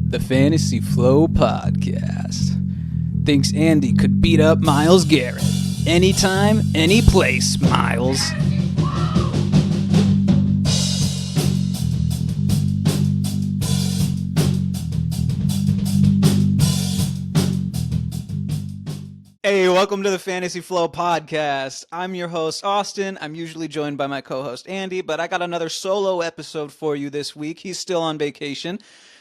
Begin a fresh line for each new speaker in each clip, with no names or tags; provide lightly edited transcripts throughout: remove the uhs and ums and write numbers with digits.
The Fantasy Flow Podcast. Thinks Andy could beat up Myles Garrett. Anytime, any place, Myles. Hey, welcome to the Fantasy Flow Podcast. I'm your host, Austin. I'm usually joined by my co-host, Andy, but I got another solo episode for you this week. He's still on vacation.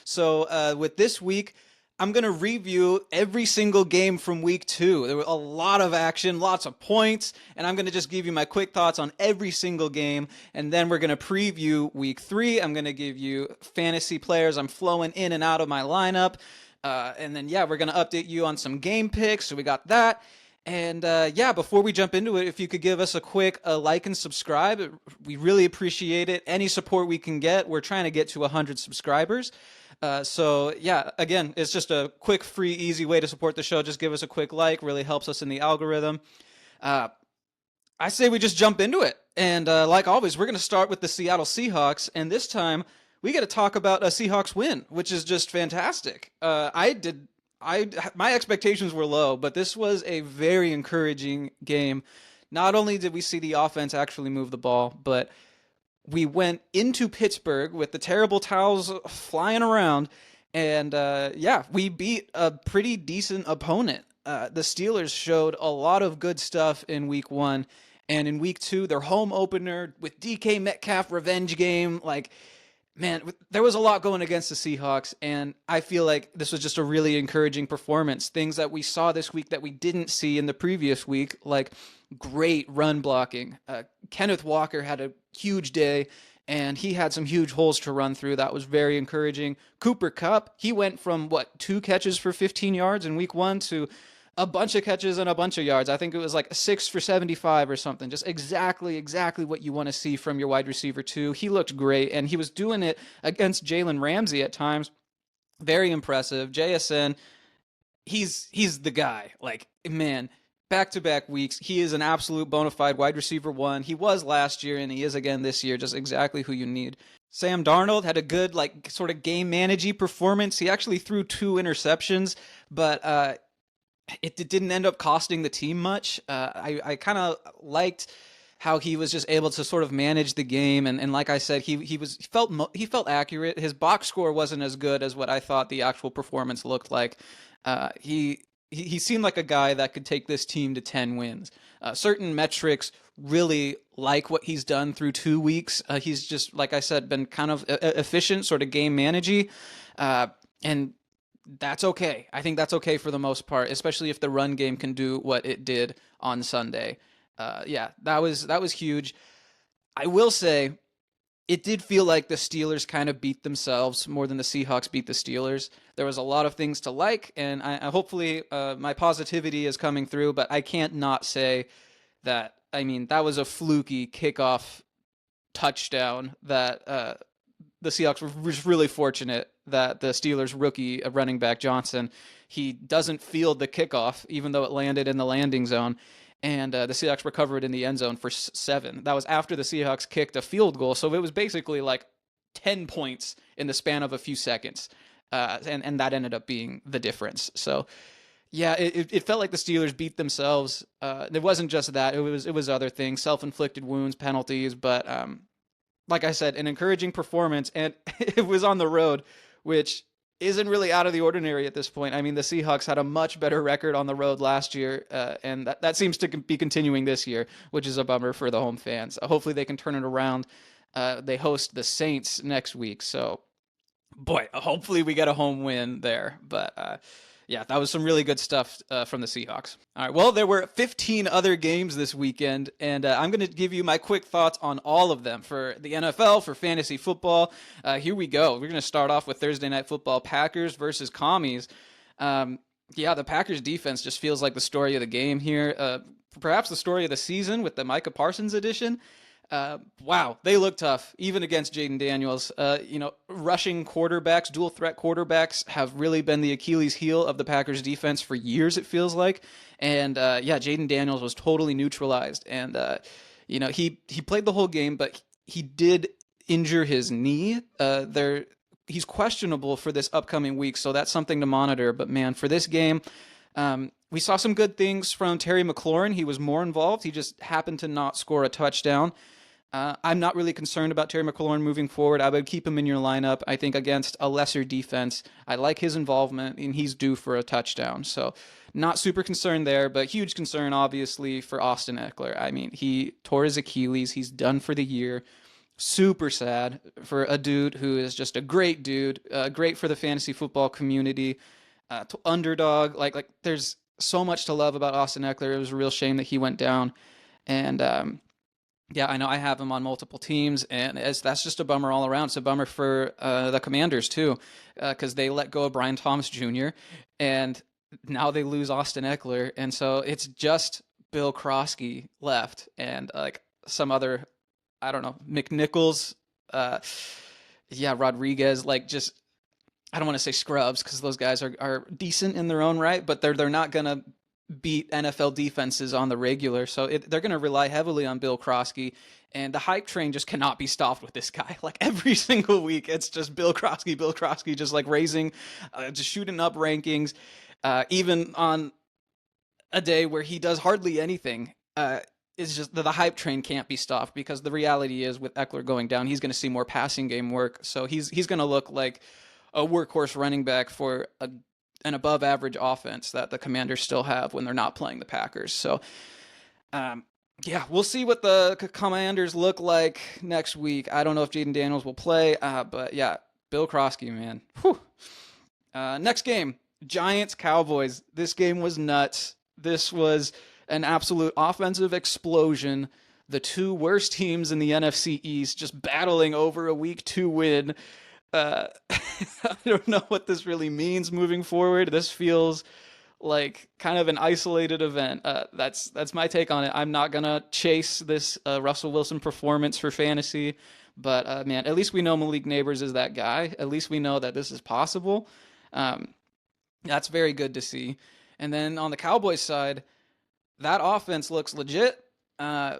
So with this week, I'm going to review every single game from week 2. There were a lot of action, lots of points, and I'm going to just give you my quick thoughts on every single game, and then we're going to preview week 3. I'm going to give you fantasy players I'm flowing in and out of my lineup, and then, we're going to update you on some game picks, so we got that. And before we jump into it, if you could give us a quick like and subscribe, we really appreciate it. Any support we can get. We're trying to get to 100 subscribers. Again, it's just a quick, free, easy way to support the show. Just give us a quick like, really helps us in the algorithm. I say we just jump into it. And like always, we're going to start with the Seattle Seahawks. And this time, we got to talk about a Seahawks win, which is just fantastic. My expectations were low, but this was a very encouraging game. Not only did we see the offense actually move the ball, but we went into Pittsburgh with the terrible towels flying around, and we beat a pretty decent opponent. The Steelers showed a lot of good stuff in week 1, and in week 2, their home opener with DK Metcalf revenge game, man, there was a lot going against the Seahawks, and I feel like this was just a really encouraging performance. Things that we saw this week that we didn't see in the previous week, like great run blocking. Kenneth Walker had a huge day, and he had some huge holes to run through. That was very encouraging. Cooper Kupp, he went from, 2 catches for 15 yards in week 1 to a bunch of catches and a bunch of yards. I think it was 6 for 75 or something. Just exactly what you want to see from your wide receiver too. He looked great, and he was doing it against Jalen Ramsey at times. Very impressive. JSN, he's the guy. Man, back-to-back weeks, he is an absolute bona fide wide receiver 1. He was last year, and he is again this year. Just exactly who you need. Sam Darnold had a good, sort of game-managey performance. He actually threw 2 interceptions, but it didn't end up costing the team much. I kind of liked how he was just able to sort of manage the game, and like I said, he felt accurate. His box score wasn't as good as what I thought the actual performance looked like. He seemed like a guy that could take this team to 10 wins. Certain metrics really like what he's done through 2 weeks. He's just, like I said, been kind of efficient, sort of game managey, and that's okay. I think that's okay for the most part, especially if the run game can do what it did on Sunday. That was huge. I will say it did feel like the Steelers kind of beat themselves more than the Seahawks beat the Steelers. There was a lot of things to like, and I hopefully my positivity is coming through, but I can't not say that, that was a fluky kickoff touchdown that the Seahawks were just really fortunate that the Steelers rookie running back Johnson, he doesn't field the kickoff, even though it landed in the landing zone, and the Seahawks recovered in the end zone for 7. That was after the Seahawks kicked a field goal, so it was basically 10 points in the span of a few seconds, and that ended up being the difference. So, it felt like the Steelers beat themselves. It wasn't just that; it was other things, self-inflicted wounds, penalties, but like I said, an encouraging performance, and it was on the road, which isn't really out of the ordinary at this point. The Seahawks had a much better record on the road last year, and that seems to be continuing this year, which is a bummer for the home fans. Hopefully they can turn it around. They host the Saints next week, so boy, hopefully we get a home win there. But that was some really good stuff from the Seahawks. All right, well, there were 15 other games this weekend, and I'm going to give you my quick thoughts on all of them for the NFL, for fantasy football. Here we go. We're going to start off with Thursday Night Football, Packers versus Commies. The Packers defense just feels like the story of the game here. Perhaps the story of the season with the Micah Parsons edition. Wow, they look tough, even against Jaden Daniels. Rushing quarterbacks, dual threat quarterbacks have really been the Achilles heel of the Packers defense for years, it feels like. And Jaden Daniels was totally neutralized. And, he played the whole game, but he did injure his knee. Their he's questionable for this upcoming week, so that's something to monitor. But man, for this game, we saw some good things from Terry McLaurin. He was more involved. He just happened to not score a touchdown. I'm not really concerned about Terry McLaurin moving forward. I would keep him in your lineup. I think against a lesser defense, I like his involvement, and he's due for a touchdown. So not super concerned there, but huge concern, obviously, for Austin Eckler. I mean, he tore his Achilles. He's done for the year. Super sad for a dude who is just a great dude, great for the fantasy football community, underdog. Like there's so much to love about Austin Eckler. It was a real shame that he went down. And yeah, I know I have him on multiple teams, and that's just a bummer all around. It's a bummer for the Commanders, too, because they let go of Brian Thomas Jr., and now they lose Austin Eckler. And so it's just Bill Krosky left and like some other, I don't know, McNichols, Rodriguez, like just, I don't want to say scrubs because those guys are decent in their own right, but they're not going to beat NFL defenses on the regular. So they're going to rely heavily on Bill Krosky, and the hype train just cannot be stopped with this guy. Like every single week, it's just Bill Krosky, just like raising, just shooting up rankings, even on a day where he does hardly anything. It's just the hype train can't be stopped because the reality is with Eckler going down, he's going to see more passing game work. So he's going to look like a workhorse running back for an above average offense that the Commanders still have when they're not playing the Packers. So, we'll see what the Commanders look like next week. I don't know if Jaden Daniels will play, but yeah, Bill Krosky, man. Whew. Next game, Giants-Cowboys. This game was nuts. This was an absolute offensive explosion. The two worst teams in the NFC East just battling over a week 2 win. I don't know what this really means moving forward. This feels like kind of an isolated event. That's my take on it. I'm not gonna chase this Russell Wilson performance for fantasy, but man, at least we know Malik Neighbors is that guy. At least we know that this is possible. That's very good to see. And then on the Cowboys side, that offense looks legit.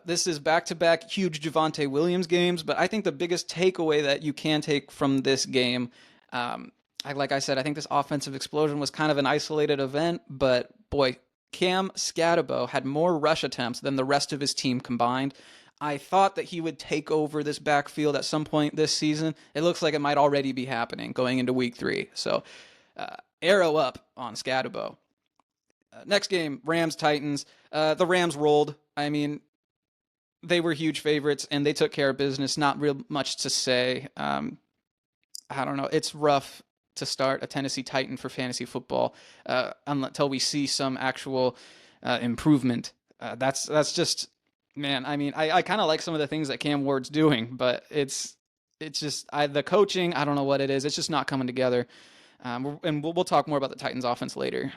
This is back-to-back huge Javonte Williams games, but I think the biggest takeaway that you can take from this game, like I said, I think this offensive explosion was kind of an isolated event, but boy, Cam Scatterbo had more rush attempts than the rest of his team combined. I thought that he would take over this backfield at some point this season. It looks like it might already be happening going into week 3. So, arrow up on Scatterbo. Next game, Rams-Titans. The Rams rolled. I mean, they were huge favorites, and they took care of business. Not real much to say. I don't know. It's rough to start a Tennessee Titan for fantasy football until we see some actual improvement. That's just, man, I mean, I kind of like some of the things that Cam Ward's doing, but it's just the coaching, I don't know what it is. It's just not coming together. And we'll talk more about the Titans offense later.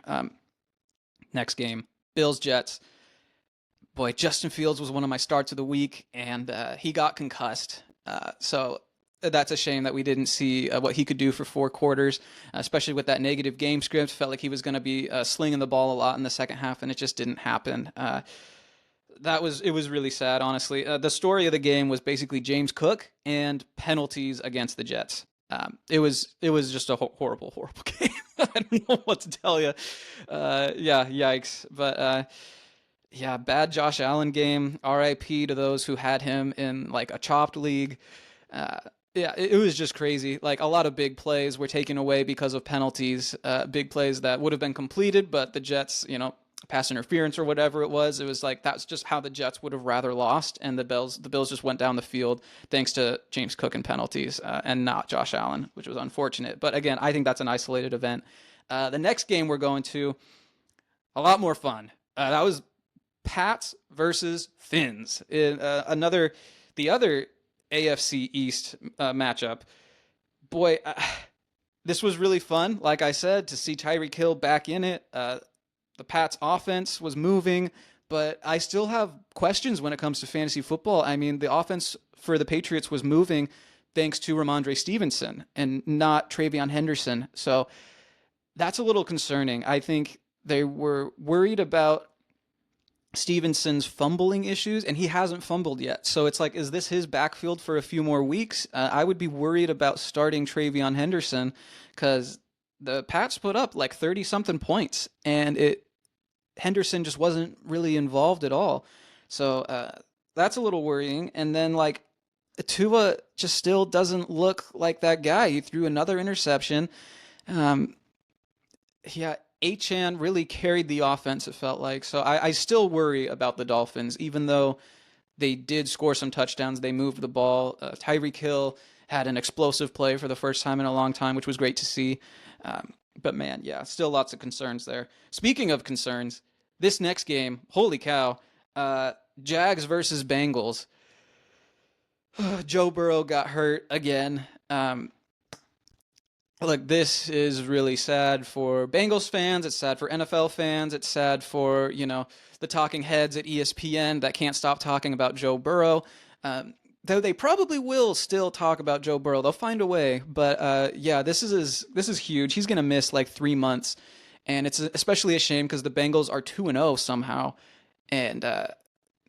Next game, Bills-Jets. Boy, Justin Fields was one of my starts of the week, and he got concussed. So that's a shame that we didn't see what he could do for 4 quarters, especially with that negative game script. Felt like he was going to be slinging the ball a lot in the second half, and it just didn't happen. It was really sad, honestly. The story of the game was basically James Cook and penalties against the Jets. It was just a horrible game. I don't know what to tell you. Yikes. But bad Josh Allen game. RIP to those who had him in like a chopped league. It was just crazy. Like a lot of big plays were taken away because of penalties. Big plays that would have been completed, but the Jets, pass interference or whatever it was like that's just how the Jets would have rather lost, and the Bills just went down the field thanks to James Cook and penalties and not Josh Allen, which was unfortunate. But again, I think that's an isolated event. The next game we're going to, a lot more fun. That was Pats versus Finns in the other AFC East matchup. Boy, this was really fun. Like I said, to see Tyreek Hill back in it. The Pats offense was moving, but I still have questions when it comes to fantasy football. I mean, the offense for the Patriots was moving thanks to Ramondre Stevenson and not Travion Henderson. So that's a little concerning. I think they were worried about Stevenson's fumbling issues, and he hasn't fumbled yet. So it's like, is this his backfield for a few more weeks? I would be worried about starting Travion Henderson because the Pats put up like 30 something points, and Henderson just wasn't really involved at all. So that's a little worrying. And then like Tua just still doesn't look like that guy. He threw another interception. Um, yeah, Achan really carried the offense, it felt like. So I still worry about the Dolphins, even though they did score some touchdowns. They moved the ball. Tyreek Hill had an explosive play for the first time in a long time, which was great to see. But man, yeah, still lots of concerns there. Speaking of concerns, this next game, holy cow, Jags versus Bengals. Joe Burrow got hurt again. Look, this is really sad for Bengals fans. It's sad for NFL fans. It's sad for, the talking heads at ESPN that can't stop talking about Joe Burrow. Though they probably will still talk about Joe Burrow. They'll find a way. But yeah, this is huge. He's going to miss like 3 months. And it's especially a shame because the Bengals are 2-0 somehow. And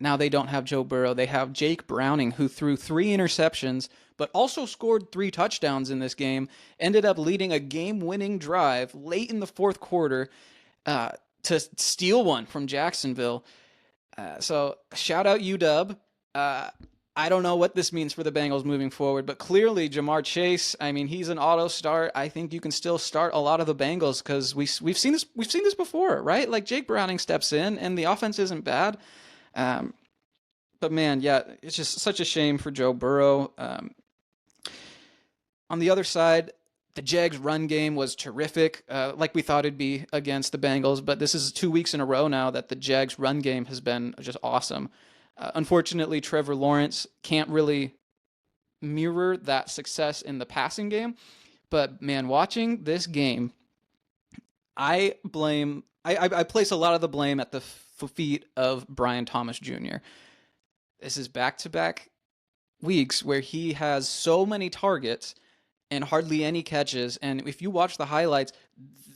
now they don't have Joe Burrow. They have Jake Browning, who threw 3 interceptions, but also scored 3 touchdowns in this game, ended up leading a game-winning drive late in the fourth quarter to steal one from Jacksonville. So shout out UW. I don't know what this means for the Bengals moving forward, but clearly Jamar Chase, I mean, he's an auto start. I think you can still start a lot of the Bengals because we've seen this before, right? Like Jake Browning steps in and the offense isn't bad. But man, yeah, it's just such a shame for Joe Burrow. On the other side, the Jags run game was terrific, like we thought it'd be against the Bengals, but this is 2 weeks in a row now that the Jags run game has been just awesome. Unfortunately, Trevor Lawrence can't really mirror that success in the passing game, but man, watching this game, I place a lot of the blame at the feet of Brian Thomas Jr. This is back-to-back weeks where he has so many targets and hardly any catches. And if you watch the highlights,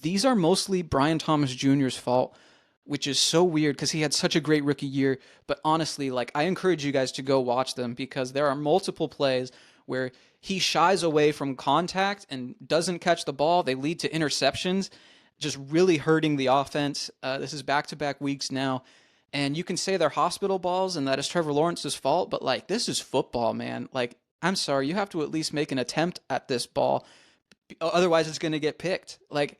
these are mostly Brian Thomas Jr.'s fault, which is so weird because he had such a great rookie year. But honestly, like, I encourage you guys to go watch them because there are multiple plays where he shies away from contact and doesn't catch the ball. They lead to interceptions, just really hurting the offense. This is back-to-back weeks now. And you can say they're hospital balls and that is Trevor Lawrence's fault, but like, this is football, man. Like, I'm sorry, you have to at least make an attempt at this ball. Otherwise, it's going to get picked. Like,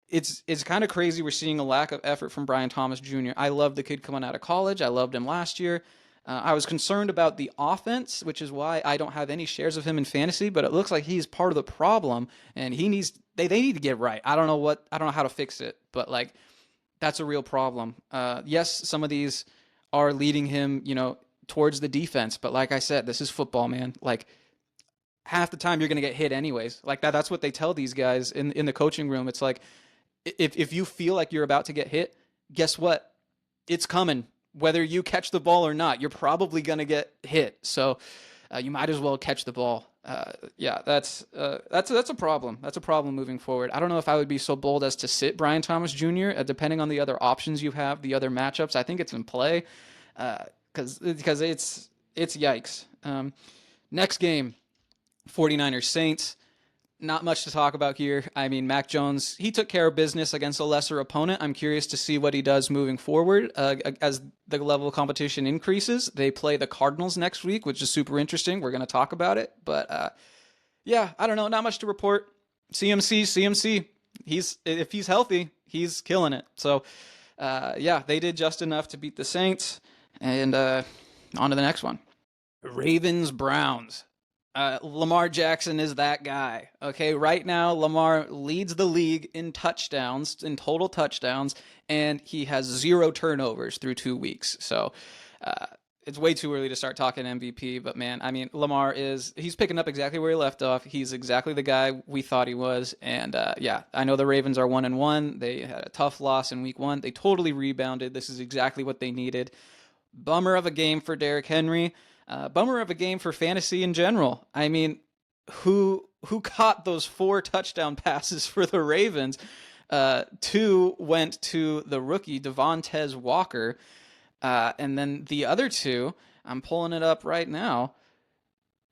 it's kind of crazy. We're seeing a lack of effort from Brian Thomas Jr. I love the kid coming out of college. I loved him last year. I was concerned about the offense, which is why I don't have any shares of him in fantasy, but it looks like he's part of the problem and they need to get right. I don't know how to fix it, but like, that's a real problem. Yes, some of these are leading him, towards the defense, but like I said, this is football, man. Like, half the time you're going to get hit anyways. Like that's what they tell these guys in the coaching room. It's like, if you feel like you're about to get hit, guess what? It's coming. Whether you catch the ball or not, you're probably going to get hit. So you might as well catch the ball. Yeah, that's a problem. That's a problem moving forward. I don't know if I would be so bold as to sit Brian Thomas Jr. Depending on the other options you have, the other matchups. I think it's in play because it's yikes. Next game, 49ers Saints. Not much to talk about here. I mean, Mac Jones, he took care of business against a lesser opponent. I'm curious to see what he does moving forward as the level of competition increases. They play the Cardinals next week, which is super interesting. We're going to talk about it. But yeah, I don't know. Not much to report. CMC. If he's healthy, he's killing it. So yeah, they did just enough to beat the Saints. And on to the next one. Ravens-Browns. Lamar Jackson is that guy. Okay, right now Lamar leads the league in total touchdowns, and he has 0 turnovers through 2 weeks. So it's way too early to start talking MVP, but man, I mean, Lamar he's picking up exactly where he left off. He's exactly the guy we thought he was. And yeah, I know the Ravens are 1-1. They had a tough loss in week 1. They totally rebounded. This is exactly what they needed. Bummer of a game for Derrick Henry. Bummer of a game for fantasy in general. I mean, who caught those 4 touchdown passes for the Ravens? 2 went to the rookie, Devontae Walker. And then the other two, I'm pulling it up right now.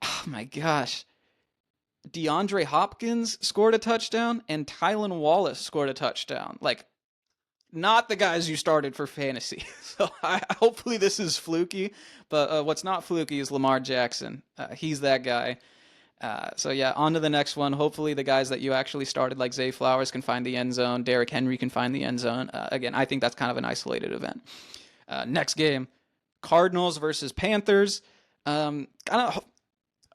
Oh my gosh. DeAndre Hopkins scored a touchdown and Tylan Wallace scored a touchdown. Like, not the guys you started for fantasy. So hopefully this is fluky, but what's not fluky is Lamar Jackson. He's that guy. So yeah, on to the next one. Hopefully the guys that you actually started, like Zay Flowers, can find the end zone. Derrick Henry can find the end zone. Again, I think that's kind of an isolated event. Next game, Cardinals versus Panthers. Kind of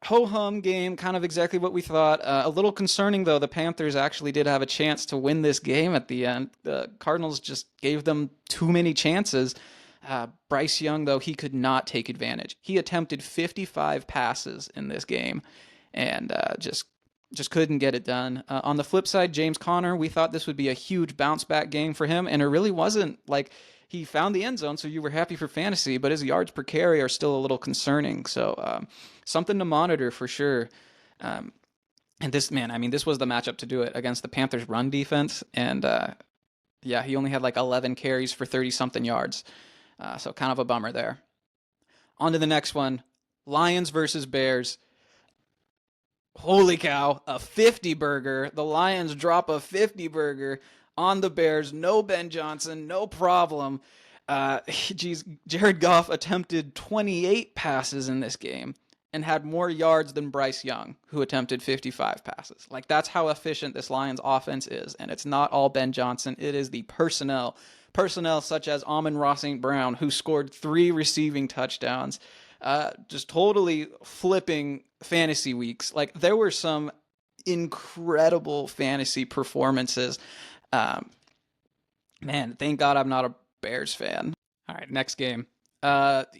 ho-hum game, kind of exactly what we thought. A little concerning, though. The Panthers actually did have a chance to win this game at the end. The Cardinals just gave them too many chances. Bryce Young, though, he could not take advantage. He attempted 55 passes in this game and just couldn't get it done. On the flip side, James Conner, we thought this would be a huge bounce-back game for him, and it really wasn't. Like, he found the end zone, so you were happy for fantasy, but his yards per carry are still a little concerning. So something to monitor for sure. And this, man, I mean, this was the matchup to do it against the Panthers' run defense. And yeah, he only had like 11 carries for 30-something yards. So kind of a bummer there. On to the next one, Lions versus Bears. Holy cow, a 50 burger. The Lions drop a 50 burger on the Bears. No Ben Johnson, no problem. Jared Goff attempted 28 passes in this game and had more yards than Bryce Young, who attempted 55 passes. Like, that's how efficient this Lions offense is. And it's not all Ben Johnson. It is the personnel such as Amon-Ra St. Brown, who scored 3 receiving touchdowns. Just totally flipping fantasy weeks. Like, there were some incredible fantasy performances. Man, thank God I'm not a Bears fan. All right, next game.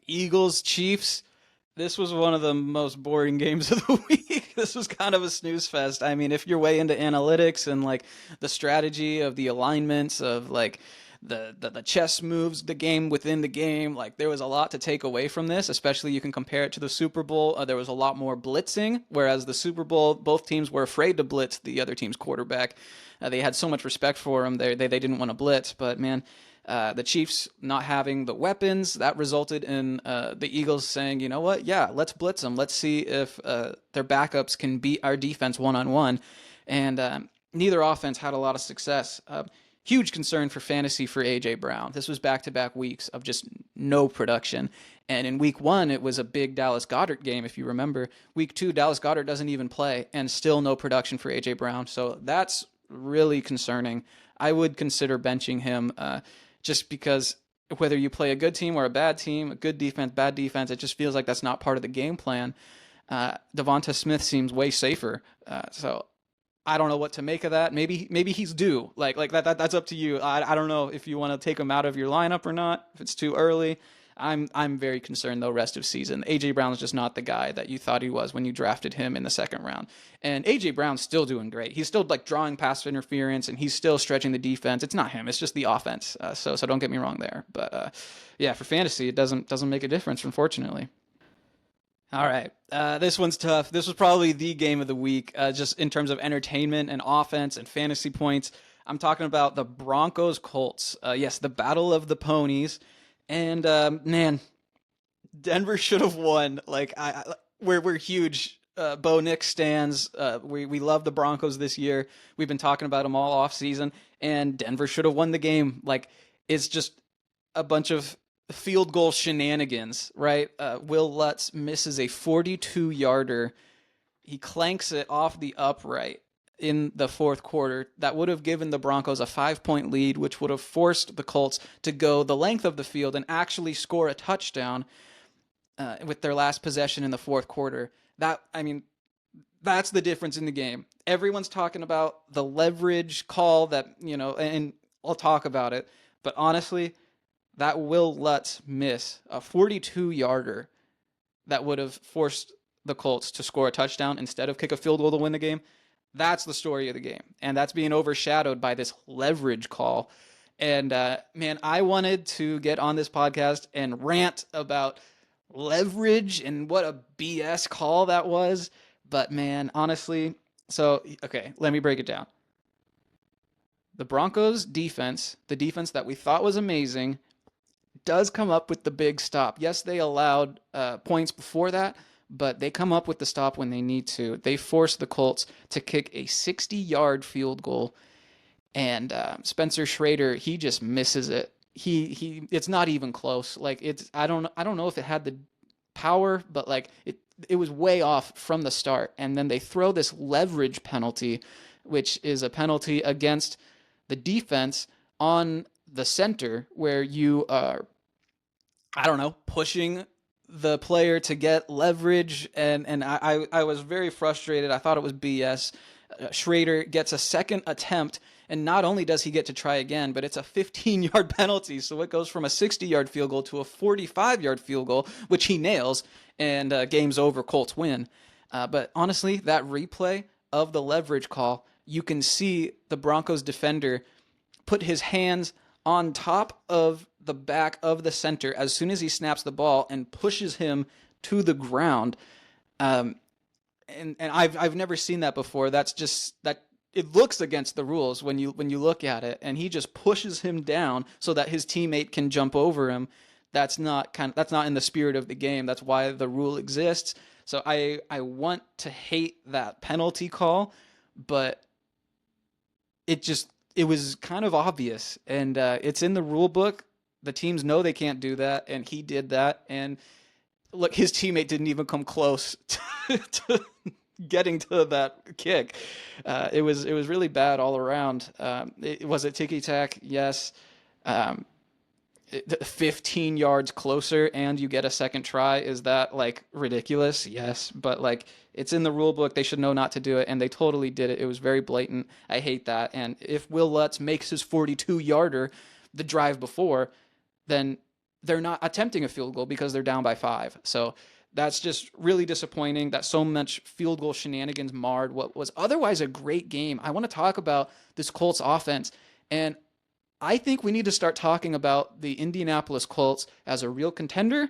Eagles, Chiefs. This was one of the most boring games of the week. This was kind of a snooze fest. I mean, if you're way into analytics and like the strategy of the alignments of like the chess moves, the game within the game, like there was a lot to take away from this, especially you can compare it to the Super Bowl. There was a lot more blitzing, whereas the Super Bowl, both teams were afraid to blitz the other team's quarterback. They had so much respect for him. They didn't want to blitz, but man, the Chiefs not having the weapons, that resulted in the Eagles saying, you know what, yeah, let's blitz them. Let's see if their backups can beat our defense one-on-one. And neither offense had a lot of success. Huge concern for fantasy for A.J. Brown. This was back-to-back weeks of just no production. And in week 1, it was a big Dallas Goedert game, if you remember. Week 2, Dallas Goedert doesn't even play, and still no production for A.J. Brown. So that's really concerning. I would consider benching him just because whether you play a good team or a bad team, a good defense, bad defense, it just feels like that's not part of the game plan. Devonta Smith seems way safer. So I don't know what to make of that. Maybe he's due. Like that's up to you. I don't know if you want to take him out of your lineup or not, if it's too early. I'm very concerned though rest of season. A.J. Brown is just not the guy that you thought he was when you drafted him in the second round. And A.J. Brown's still doing great. He's still like drawing pass interference and he's still stretching the defense. It's not him. It's just the offense. So don't get me wrong there. But yeah, for fantasy, it doesn't make a difference, unfortunately. All right. This one's tough. This was probably the game of the week, just in terms of entertainment and offense and fantasy points. I'm talking about the Broncos Colts. Yes, the battle of the ponies. And man, Denver should have won. Like we're huge Bo Nix stands. We love the Broncos this year. We've been talking about them all off season, and Denver should have won the game. Like, it's just a bunch of field goal shenanigans, right? Will Lutz misses a 42-yarder. He clanks it off the upright in the fourth quarter. That would have given the Broncos a 5-point lead, which would have forced the Colts to go the length of the field and actually score a touchdown with their last possession in the fourth quarter. That's the difference in the game. Everyone's talking about the leverage call that, and I'll talk about it, but honestly, that Will Lutz miss, a 42-yarder that would have forced the Colts to score a touchdown instead of kick a field goal to win the game. That's the story of the game. And that's being overshadowed by this leverage call. And man, I wanted to get on this podcast and rant about leverage and what a BS call that was. But man, honestly, okay, let me break it down. The Broncos defense, the defense that we thought was amazing, does come up with the big stop. Yes, they allowed points before that, but they come up with the stop when they need to. They force the Colts to kick a 60-yard field goal, and Spencer Schrader, he just misses it. It's not even close. Like, I don't know if it had the power, but like it was way off from the start. And then they throw this leverage penalty, which is a penalty against the defense on the center, where you are, I don't know, pushing the player to get leverage. And I was very frustrated. I thought it was BS. Schrader gets a second attempt, and not only does he get to try again, but it's a 15-yard penalty. So it goes from a 60-yard field goal to a 45-yard field goal, which he nails, and game's over, Colts win. But honestly, that replay of the leverage call, you can see the Broncos defender put his hands on top of the back of the center as soon as he snaps the ball and pushes him to the ground. And I've never seen that before. That's just that. It looks against the rules when you look at it, and he just pushes him down so that his teammate can jump over him. That's not in the spirit of the game. That's why the rule exists. So I want to hate that penalty call, but it was kind of obvious, and it's in the rule book. The teams know they can't do that, and he did that. And look, his teammate didn't even come close to getting to that kick. It was really bad all around. Was it ticky-tack? Yes. 15 yards closer and you get a second try. Is that like ridiculous? Yes. But like, it's in the rule book. They should know not to do it, and they totally did it. It was very blatant. I hate that. And if Will Lutz makes his 42-yarder the drive before, then they're not attempting a field goal because they're down by 5. So that's just really disappointing that so much field goal shenanigans marred what was otherwise a great game. I want to talk about this Colts offense, and I think we need to start talking about the Indianapolis Colts as a real contender.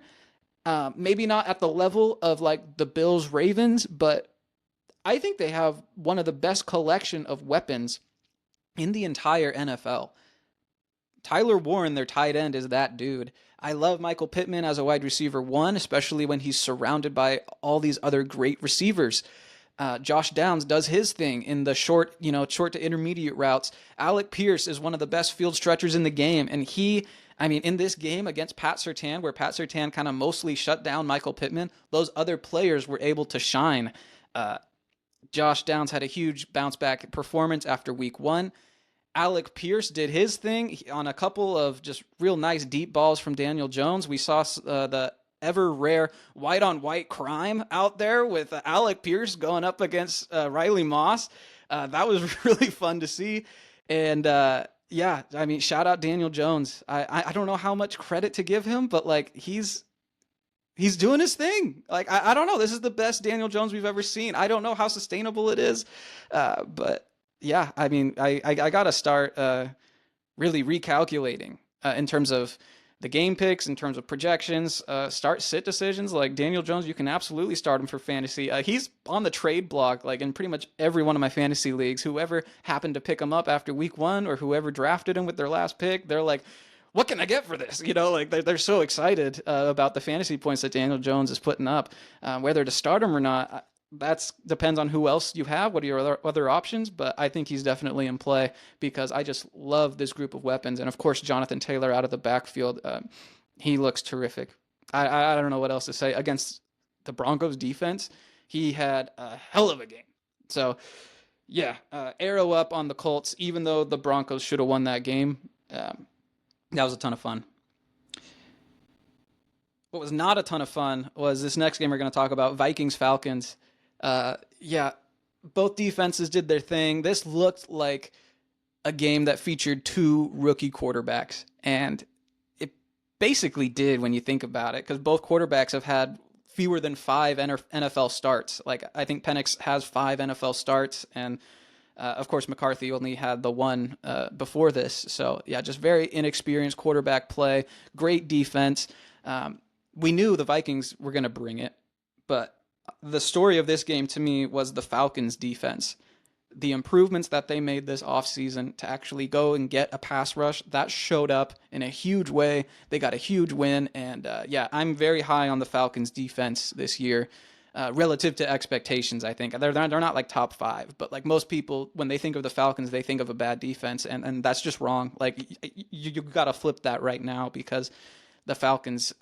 Maybe not at the level of like the Bills Ravens, but I think they have one of the best collection of weapons in the entire NFL. Tyler Warren, their tight end, is that dude. I love Michael Pittman as a wide receiver 1, especially when he's surrounded by all these other great receivers. Josh Downs does his thing in the short to intermediate routes. Alec Pierce is one of the best field stretchers in the game. And in this game against Pat Surtain, where Pat Surtain kind of mostly shut down Michael Pittman, those other players were able to shine. Josh Downs had a huge bounce back performance after week 1. Alec Pierce did his thing on a couple of just real nice deep balls from Daniel Jones. We saw the ever rare white on white crime out there with Alec Pierce going up against Riley Moss. That was really fun to see. And shout out Daniel Jones. I don't know how much credit to give him, but like he's doing his thing. Like, I don't know. This is the best Daniel Jones we've ever seen. I don't know how sustainable it is, but yeah, I got to start really recalculating in terms of the game picks, in terms of projections, start sit decisions. Like Daniel Jones, you can absolutely start him for fantasy. He's on the trade block, like in pretty much every one of my fantasy leagues. Whoever happened to pick him up after week 1 or whoever drafted him with their last pick, they're like, what can I get for this? Like they're so excited about the fantasy points that Daniel Jones is putting up. Whether to start him or not, that depends on who else you have. What are your other options? But I think he's definitely in play because I just love this group of weapons. And of course, Jonathan Taylor out of the backfield, he looks terrific. I don't know what else to say. Against the Broncos defense, he had a hell of a game. So yeah, arrow up on the Colts, even though the Broncos should have won that game. That was a ton of fun. What was not a ton of fun was this next game we're going to talk about, Vikings-Falcons. Both defenses did their thing. This looked like a game that featured 2 rookie quarterbacks, and it basically did when you think about it, because both quarterbacks have had fewer than 5 NFL starts. Like, I think Penix has 5 NFL starts, and of course McCarthy only had the 1 before this. So yeah, just very inexperienced quarterback play, great defense. We knew the Vikings were going to bring it, but the story of this game to me was the Falcons defense. the improvements that they made this offseason to actually go and get a pass rush, that showed up in a huge way. They got a huge win, and I'm very high on the Falcons' defense this year. Relative to expectations, I think. They're not like top 5, but like most people, when they think of the Falcons, they think of a bad defense, and that's just wrong. Like, you got to flip that right now, because the Falcons,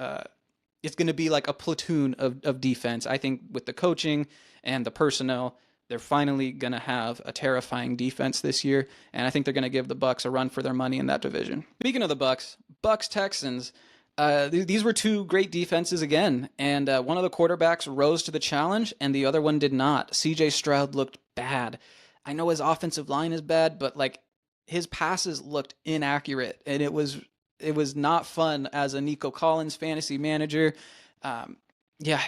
it's going to be like a platoon of defense. I think with the coaching and the personnel, they're finally going to have a terrifying defense this year, and I think they're going to give the Bucs a run for their money in that division. Speaking of the Bucs-Texans, these were 2 great defenses again, and one of the quarterbacks rose to the challenge, and the other one did not. C.J. Stroud looked bad. I know his offensive line is bad, but like his passes looked inaccurate, and it was not fun as a Nico Collins fantasy manager.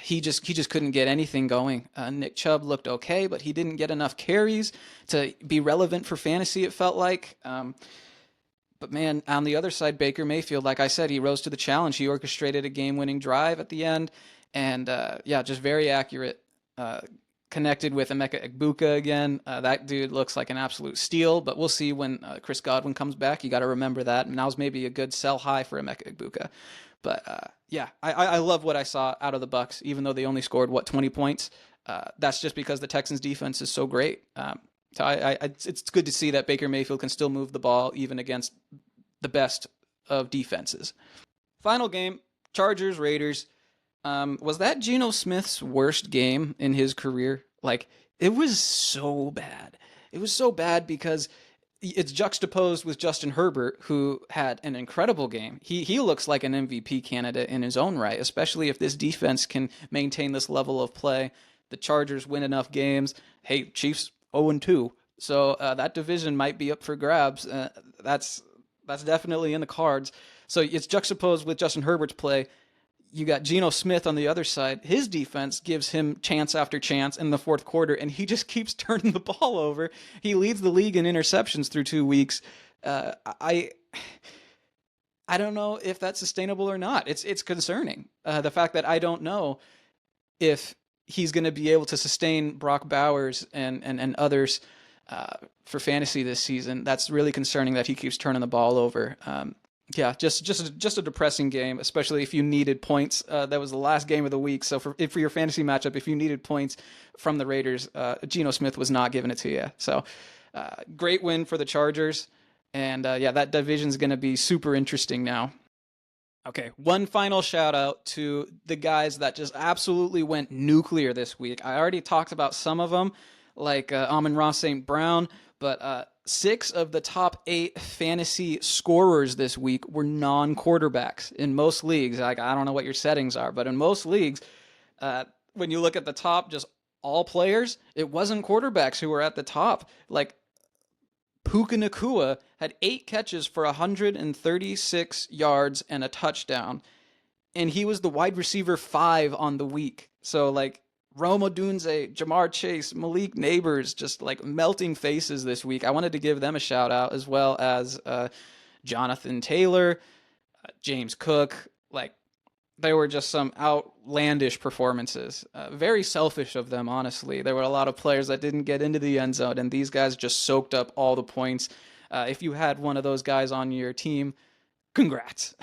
He just couldn't get anything going. Nick Chubb looked okay, but he didn't get enough carries to be relevant for fantasy, it felt like. But man, on the other side, Baker Mayfield, like I said, he rose to the challenge. He orchestrated a game-winning drive at the end, and just very accurate. Connected with Emeka Egbuka again. That dude looks like an absolute steal, but we'll see when Chris Godwin comes back. You got to remember that. Now's maybe a good sell high for Emeka Egbuka. But I love what I saw out of the Bucs, even though they only scored 20 points. That's just because the Texans' defense is so great. It's good to see that Baker Mayfield can still move the ball even against the best of defenses. Final game, Chargers-Raiders. Was that Geno Smith's worst game in his career? Like, it was so bad. It was so bad because it's juxtaposed with Justin Herbert, who had an incredible game. He looks like an MVP candidate in his own right, especially if this defense can maintain this level of play. The Chargers win enough games. Hey, Chiefs 0-2. So that division might be up for grabs. That's definitely in the cards. So it's juxtaposed with Justin Herbert's play. You got Geno Smith on the other side. His defense gives him chance after chance in the fourth quarter, and he just keeps turning the ball over. He leads the league in interceptions through 2 weeks. I don't know if that's sustainable or not. It's concerning. The fact that I don't know if he's going to be able to sustain Brock Bowers and others for fantasy this season. That's really concerning that he keeps turning the ball over. Just a depressing game, especially if you needed points. That was the last game of the week. So for your fantasy matchup, if you needed points from the Raiders, Geno Smith was not giving it to you. So great win for the Chargers. And that division's going to be super interesting now. Okay, one final shout out to the guys that just absolutely went nuclear this week. I already talked about some of them, like Amon-Ra St. Brown, but 6 of the top 8 fantasy scorers this week were non-quarterbacks in most leagues. Like, I don't know what your settings are, but in most leagues, when you look at the top, just all players, it wasn't quarterbacks who were at the top. Like, Puka Nacua had 8 catches for 136 yards and a touchdown, and he was the wide receiver 5 on the week. So, like, Rome Odunze, Jamar Chase, Malik Neighbors, just like melting faces this week. I wanted to give them a shout out, as well as Jonathan Taylor, James Cook. Like, there were just some outlandish performances. Very selfish of them, honestly. There were a lot of players that didn't get into the end zone, and these guys just soaked up all the points. If you had one of those guys on your team, congrats.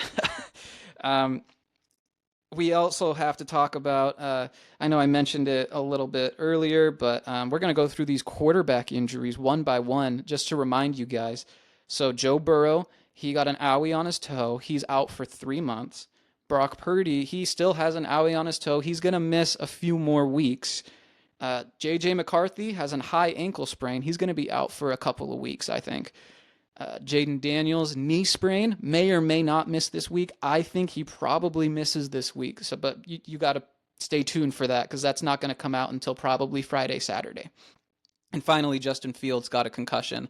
We also have to talk about, I know I mentioned it a little bit earlier, but we're going to go through these quarterback injuries one by one, just to remind you guys. So Joe Burrow, he got an owie on his toe. He's out for 3 months. Brock Purdy, he still has an owie on his toe. He's going to miss a few more weeks. J.J. McCarthy has a high ankle sprain. He's going to be out for a couple of weeks, I think. Jaden Daniels, knee sprain, may or may not miss this week. I think he probably misses this week. So, but you got to stay tuned for that, because that's not going to come out until probably Friday, Saturday. And finally, Justin Fields got a concussion.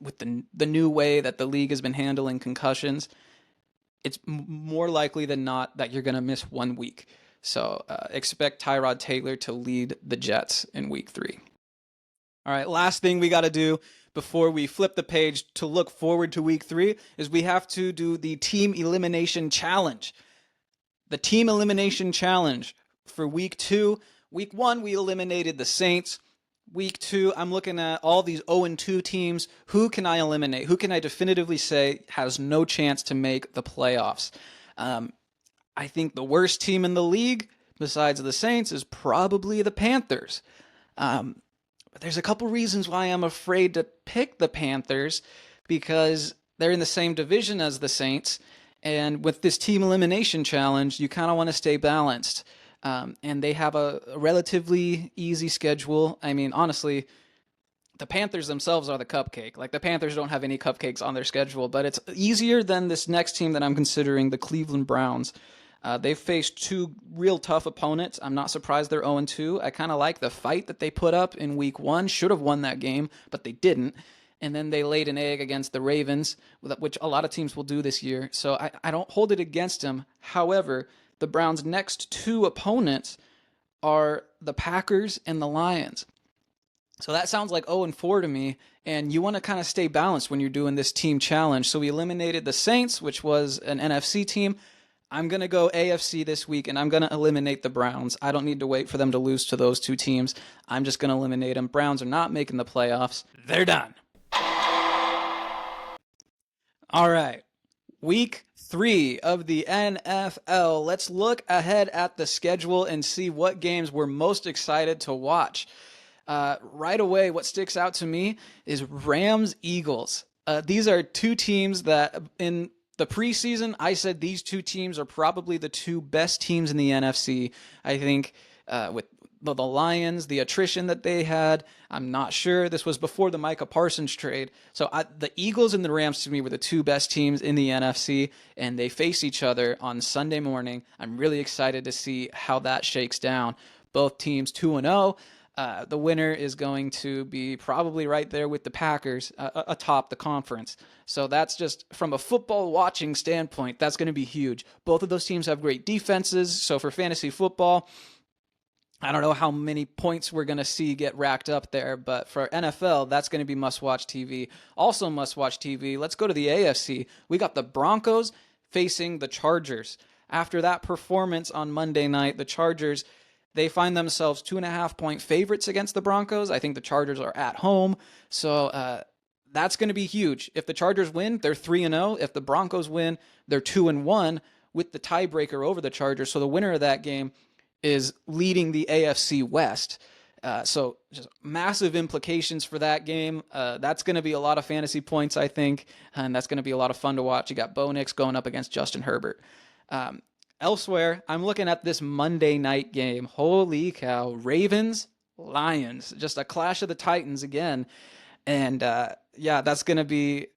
With the new way that the league has been handling concussions, it's more likely than not that you're going to miss 1 week. So expect Tyrod Taylor to lead the Jets in week 3. All right, last thing we got to do before we flip the page to look forward to week 3 is we have to do the team elimination challenge. The team elimination challenge for week 2. Week 1, we eliminated the Saints. Week 2, I'm looking at all these 0-2 teams. Who can I eliminate? Who can I definitively say has no chance to make the playoffs? I think the worst team in the league, besides the Saints, is probably the Panthers. But there's a couple reasons why I'm afraid to pick the Panthers, because they're in the same division as the Saints, and with this team elimination challenge, you kind of want to stay balanced. And they have a relatively easy schedule. I mean, honestly, the Panthers themselves are the cupcake. Like, the Panthers don't have any cupcakes on their schedule, but it's easier than this next team that I'm considering, the Cleveland Browns. They've faced two real tough opponents. I'm not surprised they're 0-2. I kind of like the fight that they put up in week 1. Should have won that game, but they didn't. And then they laid an egg against the Ravens, which a lot of teams will do this year. So I don't hold it against them. However, the Browns' next two opponents are the Packers and the Lions. So that sounds like 0-4 to me, and you want to kind of stay balanced when you're doing this team challenge. So we eliminated the Saints, which was an NFC team. I'm going to go AFC this week, and I'm going to eliminate the Browns. I don't need to wait for them to lose to those two teams. I'm just going to eliminate them. Browns are not making the playoffs. They're done. All right. Week 3 of the NFL. Let's look ahead at the schedule and see what games we're most excited to watch. Right away, what sticks out to me is Rams-Eagles. These are two teams that in the preseason, I said these two teams are probably the two best teams in the NFC. I think with the Lions, the attrition that they had, I'm not sure. This was before the Micah Parsons trade. So the Eagles and the Rams to me were the two best teams in the NFC, and they face each other on Sunday morning. I'm really excited to see how that shakes down. Both teams 2-0. The winner is going to be probably right there with the Packers atop the conference. So that's just from a football watching standpoint, that's going to be huge. Both of those teams have great defenses. So for fantasy football, I don't know how many points we're going to see get racked up there, but for NFL, that's going to be must-watch TV. Also must-watch TV, let's go to the AFC. We got the Broncos facing the Chargers. After that performance on Monday night, the Chargers, they find themselves 2.5-point favorites against the Broncos. I think the Chargers are at home, so that's going to be huge. If the Chargers win, they're 3-0. If the Broncos win, they're 2-1 with the tiebreaker over the Chargers. So the winner of that game is leading the AFC West. So just massive implications for that game. That's going to be a lot of fantasy points, I think, and that's going to be a lot of fun to watch. You got Bo Nix going up against Justin Herbert. Elsewhere, I'm looking at this Monday night game. Holy cow. Ravens, Lions. Just a clash of the Titans again. And yeah, that's going to be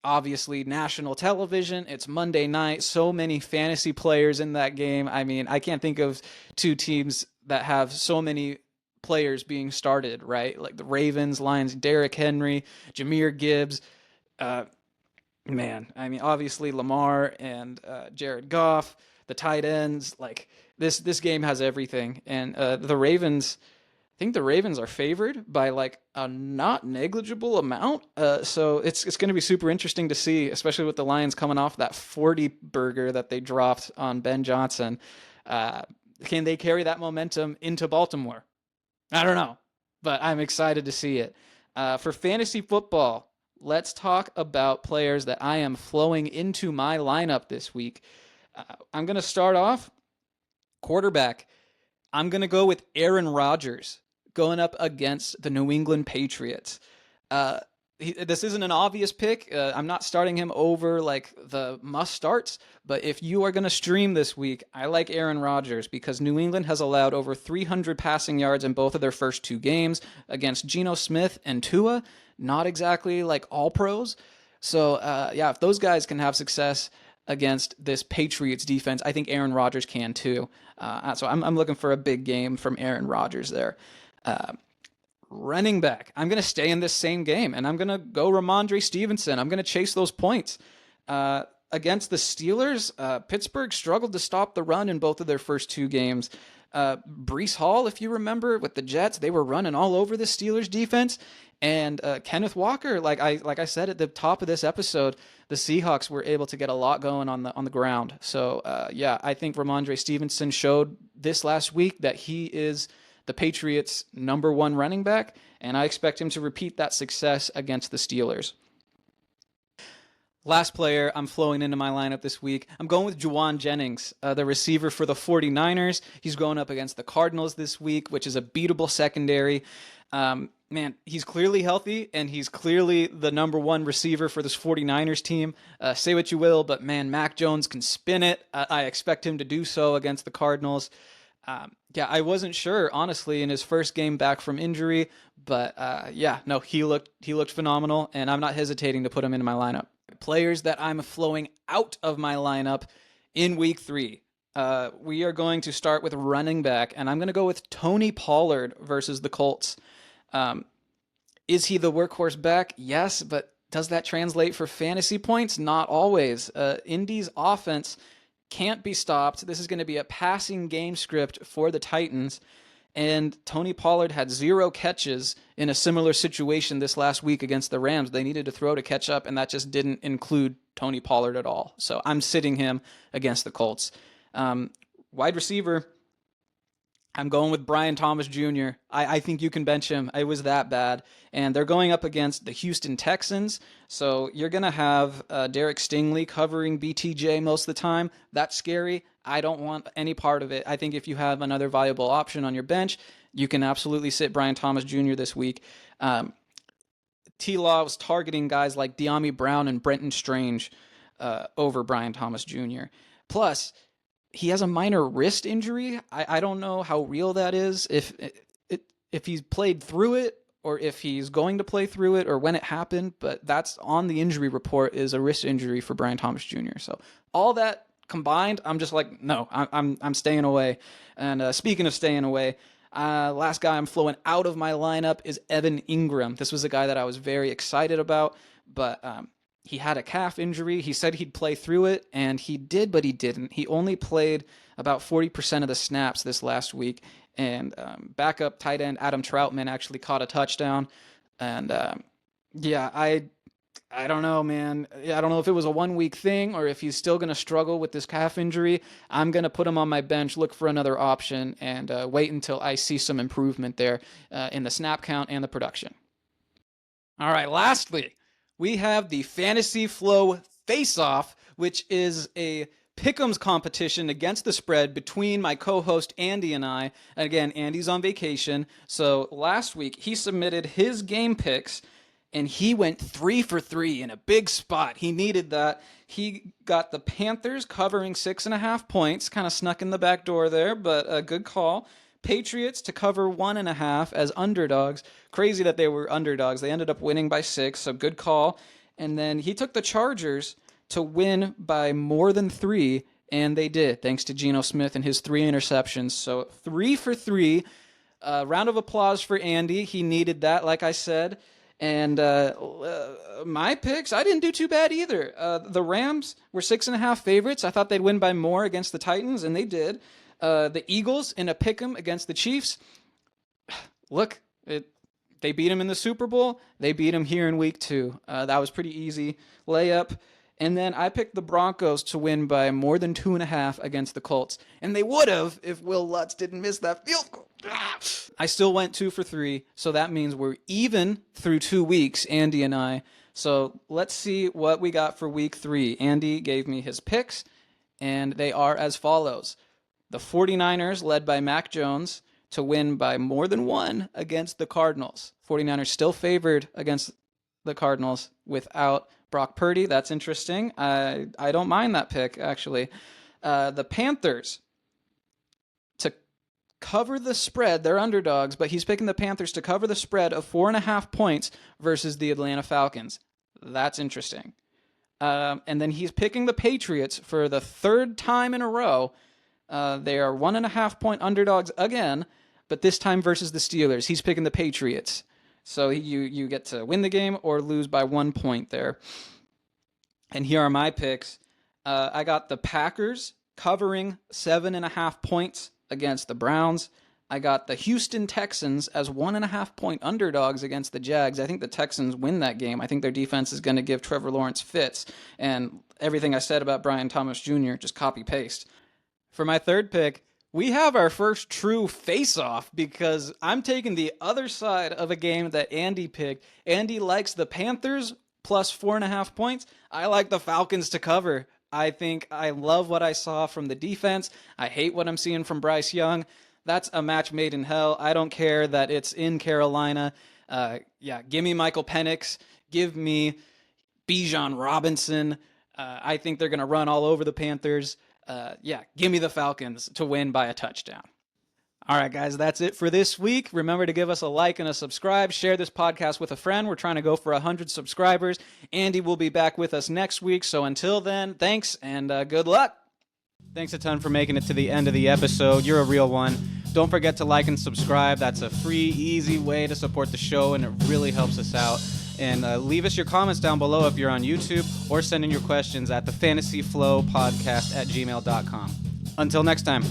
obviously national television. It's Monday night. So many fantasy players in that game. I mean, I can't think of two teams that have so many players being started, right? Like the Ravens, Lions, Derrick Henry, Jahmyr Gibbs. Man, I mean, obviously Lamar and Jared Goff. The tight ends, like this game has everything. And the Ravens, I think the Ravens are favored by like a not negligible amount. So it's going to be super interesting to see, especially with the Lions coming off that 40 burger that they dropped on Ben Johnson. Can they carry that momentum into Baltimore? I don't know, but I'm excited to see it. For fantasy football, let's talk about players that I am flowing into my lineup this week. I'm going to start off quarterback. I'm going to go with Aaron Rodgers going up against the New England Patriots. This isn't an obvious pick. I'm not starting him over like the must starts, but if you are going to stream this week, I like Aaron Rodgers because New England has allowed over 300 passing yards in both of their first two games against Geno Smith and Tua. Not exactly like all pros. So yeah, if those guys can have success against this Patriots defense, I think Aaron Rodgers can too. So I'm looking for a big game from Aaron Rodgers there. Running back, I'm going to stay in this same game, and I'm going to go Ramondre Stevenson. I'm going to chase those points. Against the Steelers, Pittsburgh struggled to stop the run in both of their first two games. Breece Hall, if you remember, with the Jets, they were running all over the Steelers defense. And Kenneth Walker, like I said at the top of this episode, the Seahawks were able to get a lot going on the ground. So yeah, I think Ramondre Stevenson showed this last week that he is the Patriots' number one running back, and I expect him to repeat that success against the Steelers. Last player I'm flowing into my lineup this week, I'm going with Juwan Jennings, the receiver for the 49ers. He's going up against the Cardinals this week, which is a beatable secondary. Man, he's clearly healthy, and he's clearly the number one receiver for this 49ers team. Say what you will, but man, Mac Jones can spin it. I expect him to do so against the Cardinals. I wasn't sure, honestly, in his first game back from injury, but he looked phenomenal, and I'm not hesitating to put him into my lineup. Players that I'm flowing out of my lineup in week 3. We are going to start with running back, and I'm going to go with Tony Pollard versus the Colts. Is he the workhorse back? Yes, but does that translate for fantasy points? Not always. Indy's offense can't be stopped. This is going to be a passing game script for the Titans. And Tony Pollard had 0 catches in a similar situation this last week against the Rams. They needed to throw to catch up, and that just didn't include Tony Pollard at all. So I'm sitting him against the Colts. Wide receiver, I'm going with Brian Thomas Jr. I think you can bench him. It was that bad. And they're going up against the Houston Texans. So you're going to have Derek Stingley covering BTJ most of the time. That's scary. I don't want any part of it. I think if you have another viable option on your bench, you can absolutely sit Brian Thomas Jr. this week. T-Law was targeting guys like De'Ami Brown and Brenton Strange over Brian Thomas Jr. Plus, he has a minor wrist injury. I don't know how real that is, if he's played through it or if he's going to play through it or when it happened, but that's on the injury report is a wrist injury for Brian Thomas Jr. So all that combined, I'm just like, no, I'm staying away. And speaking of staying away, last guy I'm flowing out of my lineup is Evan Ingram. This was a guy that I was very excited about, but he had a calf injury. He said he'd play through it, and he did, but he didn't. He only played about 40% of the snaps this last week, and backup tight end Adam Troutman actually caught a touchdown. And I don't know, man. I don't know if it was a 1-week thing or if he's still going to struggle with this calf injury. I'm going to put him on my bench, look for another option, and wait until I see some improvement there in the snap count and the production. All right, lastly, we have the Fantasy Flow Face-Off, which is a pick'ems competition against the spread between my co-host Andy and I. And again, Andy's on vacation, so last week he submitted his game picks, and he went 3 for 3 in a big spot. He needed that. He got the Panthers covering 6.5 points, kind of snuck in the back door there, but a good call. Patriots to cover 1.5 as underdogs. Crazy that they were underdogs. They ended up winning by 6, so good call. And then he took the Chargers to win by more than 3, and they did, thanks to Geno Smith and his 3 interceptions. So 3 for 3. Round of applause for Andy. He needed that, like I said. And my picks, I didn't do too bad either. The Rams were 6.5 favorites. I thought they'd win by more against the Titans, and they did. The Eagles in a pick'em against the Chiefs. Look, they beat them in the Super Bowl. They beat them here in week 2. That was pretty easy layup. And then I picked the Broncos to win by more than 2.5 against the Colts. And they would have if Will Lutz didn't miss that field goal. I still went 2 for 3, so that means we're even through 2 weeks, Andy and I. So let's see what we got for week 3. Andy gave me his picks, and they are as follows. The 49ers, led by Mac Jones, to win by more than 1 against the Cardinals. 49ers still favored against the Cardinals without Brock Purdy. That's interesting. I don't mind that pick, actually. The Panthers to cover the spread. They're underdogs, but he's picking the Panthers to cover the spread of 4.5 points versus the Atlanta Falcons. That's interesting. And then he's picking the Patriots for the 3rd time in a row. They are 1.5 point underdogs again, but this time versus the Steelers. He's picking the Patriots. So you get to win the game or lose by 1 point there. And here are my picks. I got the Packers covering 7.5 points against the Browns. I got the Houston Texans as 1.5 point underdogs against the Jags. I think the Texans win that game. I think their defense is going to give Trevor Lawrence fits. And everything I said about Brian Thomas Jr., just copy-paste. For my 3rd pick, We have our first true face-off because I'm taking the other side of a game that Andy picked. Andy likes the Panthers plus 4.5 points. I like the Falcons to cover. I think I love what I saw from the defense. I hate what I'm seeing from Bryce Young. That's a match made in hell. I don't care that it's in Carolina. Give me Michael Penix. Give me Bijan Robinson. I think they're going to run all over the Panthers. Give me the Falcons to win by a touchdown. All right, guys, that's it for this week. Remember to give us a like and a subscribe. Share this podcast with a friend. We're trying to go for 100 subscribers. Andy will be back with us next week. So until then, thanks and good luck. Thanks a ton for making it to the end of the episode. You're a real one. Don't forget to like and subscribe. That's a free, easy way to support the show, and it really helps us out. And leave us your comments down below if you're on YouTube, or send in your questions at the Fantasy Flow Podcast at gmail.com. Until next time.